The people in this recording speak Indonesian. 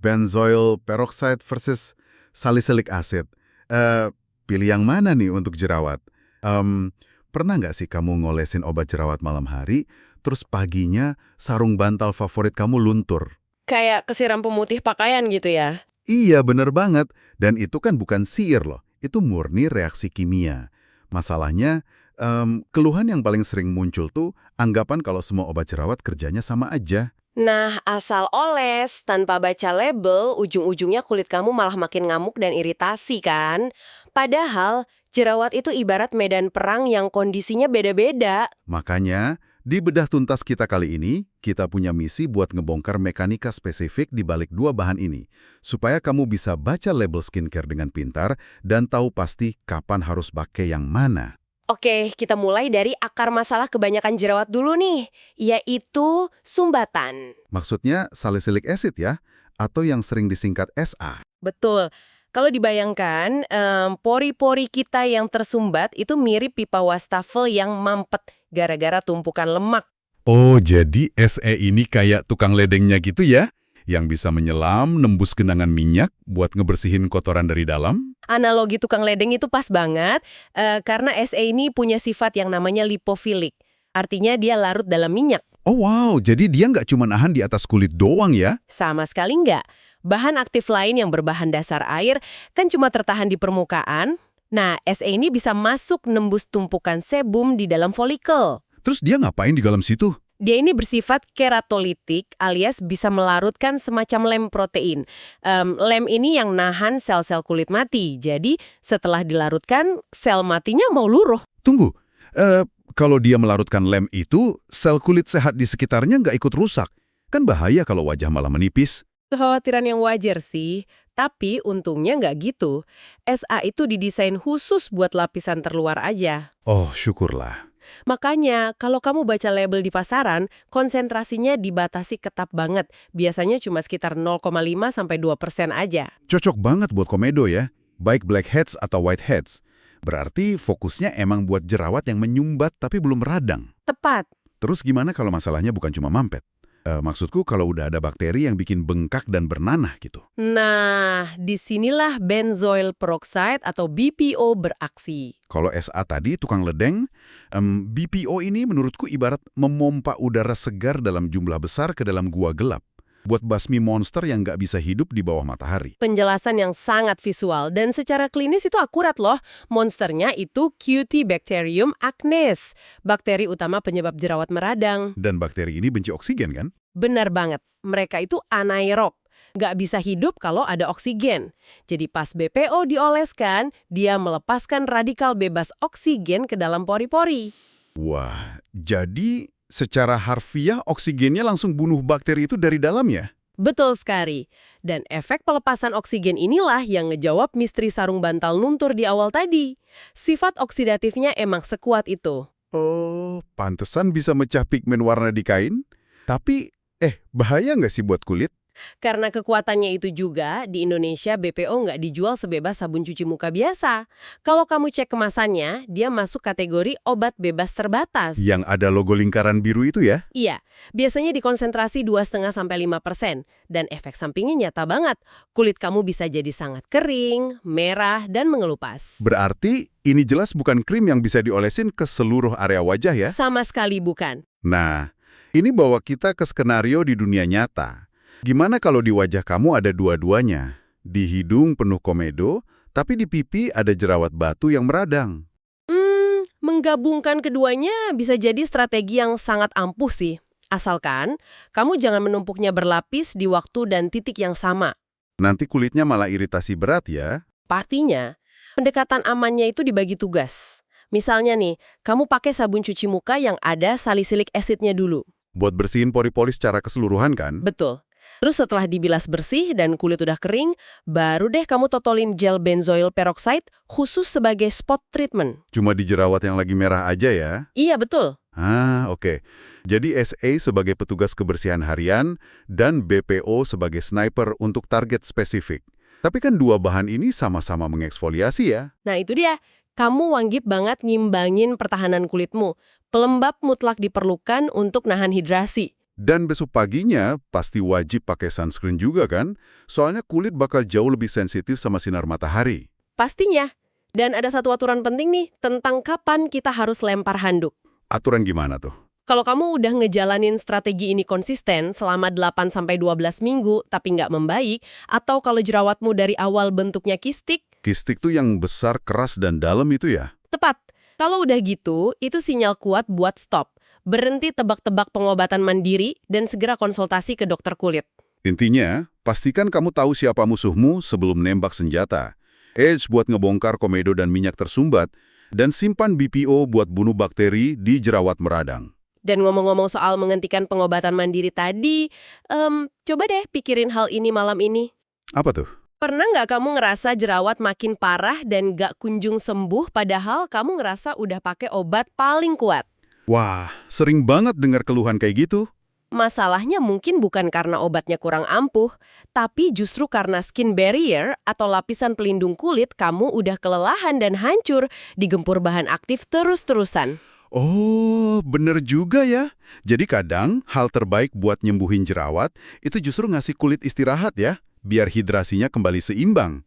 benzoyl peroxide versus salicylic acid. Eh, Pilih yang mana nih untuk jerawat? Pernah nggak sih kamu ngolesin obat jerawat malam hari, terus paginya sarung bantal favorit kamu luntur? Kayak kesiram pemutih pakaian gitu ya? Iya, bener banget. Dan itu kan bukan sihir loh. Itu murni reaksi kimia. Masalahnya, keluhan yang paling sering muncul tuh anggapan kalau semua obat jerawat kerjanya sama aja. Nah, asal oles, tanpa baca label, ujung-ujungnya kulit kamu malah makin ngamuk dan iritasi kan? Padahal, jerawat itu ibarat medan perang yang kondisinya beda-beda. Makanya, di bedah tuntas kita kali ini, kita punya misi buat ngebongkar mekanika spesifik di balik dua bahan ini. Supaya kamu bisa baca label skincare dengan pintar dan tahu pasti kapan harus pakai yang mana. Oke, kita mulai dari akar masalah kebanyakan jerawat dulu nih, yaitu sumbatan. Maksudnya salicylic acid ya? Atau yang sering disingkat SA. Betul. Kalau dibayangkan, pori-pori kita yang tersumbat itu mirip pipa wastafel yang mampet gara-gara tumpukan lemak. Oh, jadi SE ini kayak tukang ledengnya gitu ya? Yang bisa menyelam, nembus genangan minyak buat ngebersihin kotoran dari dalam? Analogi tukang ledeng itu pas banget, karena SE ini punya sifat yang namanya lipofilik. Artinya dia larut dalam minyak. Oh wow, jadi dia nggak cuma nahan di atas kulit doang ya? Sama sekali nggak. Bahan aktif lain yang berbahan dasar air kan cuma tertahan di permukaan. Nah, SE ini bisa masuk nembus tumpukan sebum di dalam folikel. Terus dia ngapain di dalam situ? Dia ini bersifat keratolitik alias bisa melarutkan semacam lem protein. Lem ini yang nahan sel-sel kulit mati. Jadi setelah dilarutkan, sel matinya mau luruh. Tunggu, kalau dia melarutkan lem itu, sel kulit sehat di sekitarnya nggak ikut rusak. Kan bahaya kalau wajah malah menipis. Kekhawatiran yang wajar sih, tapi untungnya nggak gitu. SA itu didesain khusus buat lapisan terluar aja. Oh, syukurlah. Makanya, kalau kamu baca label di pasaran, konsentrasinya dibatasi ketat banget. Biasanya cuma sekitar 0,5–2% aja. Cocok banget buat komedo ya, baik blackheads atau whiteheads. Berarti fokusnya emang buat jerawat yang menyumbat tapi belum radang. Tepat. Terus gimana kalau masalahnya bukan cuma mampet? Maksudku kalau udah ada bakteri yang bikin bengkak dan bernanah gitu. Nah, disinilah benzoyl peroxide atau BPO beraksi. Kalau SA tadi tukang ledeng, BPO ini menurutku ibarat memompa udara segar dalam jumlah besar ke dalam gua gelap. Buat basmi monster yang nggak bisa hidup di bawah matahari. Penjelasan yang sangat visual dan secara klinis itu akurat loh. Monsternya itu Cutibacterium acnes, bakteri utama penyebab jerawat meradang. Dan bakteri ini benci oksigen kan? Benar banget, mereka itu anaerob. Nggak bisa hidup kalau ada oksigen. Jadi pas BPO dioleskan, dia melepaskan radikal bebas oksigen ke dalam pori-pori. Wah, jadi secara harfiah oksigennya langsung bunuh bakteri itu dari dalamnya? Betul sekali. Dan efek pelepasan oksigen inilah yang ngejawab misteri sarung bantal luntur di awal tadi. Sifat oksidatifnya emang sekuat itu. Oh, pantesan bisa mecah pigmen warna di kain? Tapi, bahaya nggak sih buat kulit? Karena kekuatannya itu juga, di Indonesia BPO nggak dijual sebebas sabun cuci muka biasa. Kalau kamu cek kemasannya, dia masuk kategori obat bebas terbatas. Yang ada logo lingkaran biru itu ya? Iya, biasanya dikonsentrasi 2,5–5%. Dan efek sampingnya nyata banget. Kulit kamu bisa jadi sangat kering, merah, dan mengelupas. Berarti ini jelas bukan krim yang bisa diolesin ke seluruh area wajah ya? Sama sekali bukan. Nah, ini bawa kita ke skenario di dunia nyata. Gimana kalau di wajah kamu ada dua-duanya? Di hidung penuh komedo, tapi di pipi ada jerawat batu yang meradang. Menggabungkan keduanya bisa jadi strategi yang sangat ampuh sih. Asalkan, kamu jangan menumpuknya berlapis di waktu dan titik yang sama. Nanti kulitnya malah iritasi berat ya? Pastinya, pendekatan amannya itu dibagi tugas. Misalnya nih, kamu pakai sabun cuci muka yang ada salicylic acid-nya dulu. Buat bersihin pori-pori secara keseluruhan kan? Betul. Terus setelah dibilas bersih dan kulit udah kering, baru deh kamu totolin gel benzoyl peroxide khusus sebagai spot treatment. Cuma di jerawat yang lagi merah aja ya? Iya, betul. Oke. Jadi SA sebagai petugas kebersihan harian dan BPO sebagai sniper untuk target spesifik. Tapi kan dua bahan ini sama-sama mengeksfoliasi ya? Nah itu dia, kamu wajib banget ngimbangin pertahanan kulitmu. Pelembab mutlak diperlukan untuk nahan hidrasi. Dan besok paginya pasti wajib pakai sunscreen juga kan? Soalnya kulit bakal jauh lebih sensitif sama sinar matahari. Pastinya. Dan ada satu aturan penting nih tentang kapan kita harus lempar handuk. Aturan gimana tuh? Kalau kamu udah ngejalanin strategi ini konsisten selama 8-12 minggu tapi nggak membaik, atau kalau jerawatmu dari awal bentuknya kistik, Kistik tuh yang besar, keras, dan dalam itu ya? tepat. Kalau udah gitu, itu sinyal kuat buat stop. Berhenti tebak-tebak pengobatan mandiri dan segera konsultasi ke dokter kulit. Intinya, pastikan kamu tahu siapa musuhmu sebelum nembak senjata. Edge buat ngebongkar komedo dan minyak tersumbat, dan simpan BPO buat bunuh bakteri di jerawat meradang. Dan ngomong-ngomong soal menghentikan pengobatan mandiri tadi, coba deh pikirin hal ini malam ini. Apa tuh? Pernah nggak kamu ngerasa jerawat makin parah dan nggak kunjung sembuh padahal kamu ngerasa udah pakai obat paling kuat? Wah, sering banget dengar keluhan kayak gitu. Masalahnya mungkin bukan karena obatnya kurang ampuh, tapi justru karena skin barrier atau lapisan pelindung kulit kamu udah kelelahan dan hancur digempur bahan aktif terus-terusan. Oh, bener juga ya. Jadi kadang hal terbaik buat nyembuhin jerawat itu justru ngasih kulit istirahat ya, biar hidrasinya kembali seimbang.